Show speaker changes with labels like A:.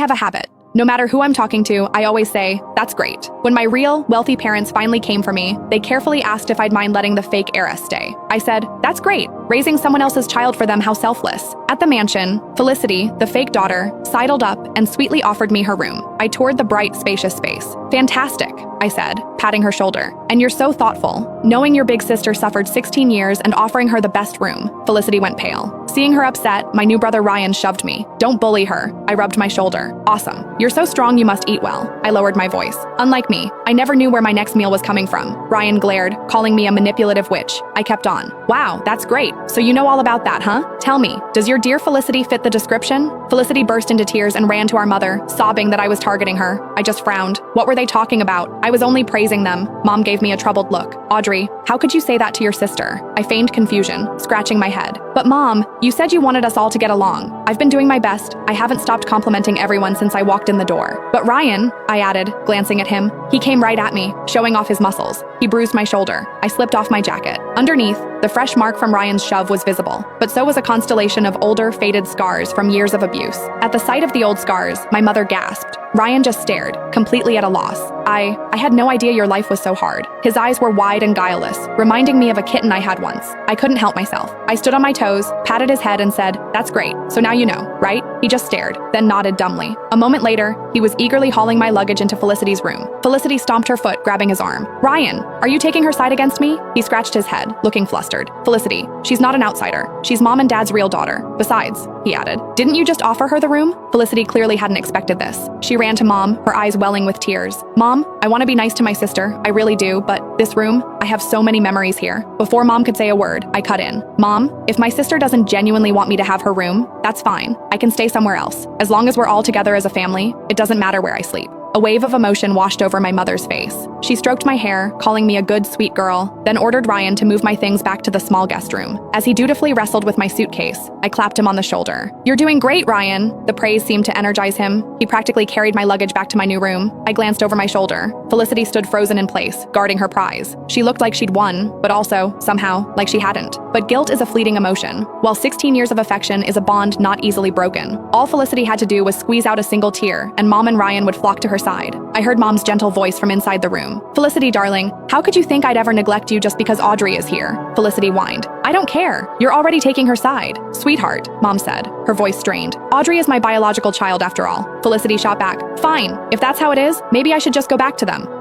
A: have a habit. No matter who I'm talking to, I always say, that's great. When my real, wealthy parents finally came for me, they carefully asked if I'd mind letting the fake heiress stay. I said, that's great. Raising someone else's child for them, how selfless. At the mansion, Felicity, the fake daughter, sidled up and sweetly offered me her room. I toured the bright, spacious space. Fantastic, I said, patting her shoulder. And you're so thoughtful. Knowing your big sister suffered 16 years and offering her the best room. Felicity went pale. Seeing her upset, my new brother Ryan shoved me. Don't bully her. I rubbed my shoulder. Awesome. You're so strong, you must eat well. I lowered my voice. Unlike me, I never knew where my next meal was coming from. Ryan glared, calling me a manipulative witch. I kept on. Wow, that's great. So you know all about that, huh? Tell me, does your dear Felicity fit the description? Felicity burst into tears and ran to our mother, sobbing that I was targeting her. I just frowned. What were they talking about? I was only praising them. Mom gave me a troubled look. Audrey, how could you say that to your sister? I feigned confusion, scratching my head. But Mom, you said you wanted us all to get along. I've been doing my best. I haven't stopped complimenting everyone since I walked in the door. But Ryan, I added, glancing at him, he came right at me, showing off his muscles. He bruised my shoulder. I slipped off my jacket. Underneath, the fresh mark from Ryan's shove was visible, but so was a constellation of older, faded scars from years of abuse. At the sight of the old scars, my mother gasped. Ryan just stared, completely at a loss. I had no idea your life was so hard. His eyes were wide and guileless, reminding me of a kitten I had once. I couldn't help myself. I stood on my toes, patted his head and said, that's great, so now you know, right? He just stared, then nodded dumbly. A moment later, he was eagerly hauling my luggage into Felicity's room. Felicity stomped her foot, grabbing his arm. Ryan, are you taking her side against me? He scratched his head, looking flustered. Felicity, she's not an outsider. She's Mom and Dad's real daughter. Besides, he added, didn't you just offer her the room? Felicity clearly hadn't expected this. She ran to Mom, her eyes welling with tears. Mom, I want to be nice to my sister, I really do, but this room, I have so many memories here. Before Mom could say a word, I cut in. Mom, if my sister doesn't genuinely want me to have her room, that's fine. I can stay somewhere else. As long as we're all together as a family, it doesn't matter where I sleep. A wave of emotion washed over my mother's face. She stroked my hair, calling me a good, sweet girl, then ordered Ryan to move my things back to the small guest room. As he dutifully wrestled with my suitcase, I clapped him on the shoulder. You're doing great, Ryan. The praise seemed to energize him. He practically carried my luggage back to my new room. I glanced over my shoulder. Felicity stood frozen in place, guarding her prize. She looked like she'd won, but also, somehow, like she hadn't. But guilt is a fleeting emotion, while 16 years of affection is a bond not easily broken. All Felicity had to do was squeeze out a single tear, and Mom and Ryan would flock to her side. I heard Mom's gentle voice from inside the room. Felicity, darling, how could you think I'd ever neglect you just because Audrey is here? Felicity whined. I don't care. You're already taking her side. Sweetheart, Mom said, her voice strained. Audrey is my biological child after all. Felicity shot back. Fine. If that's how it is, maybe I should just go back to them.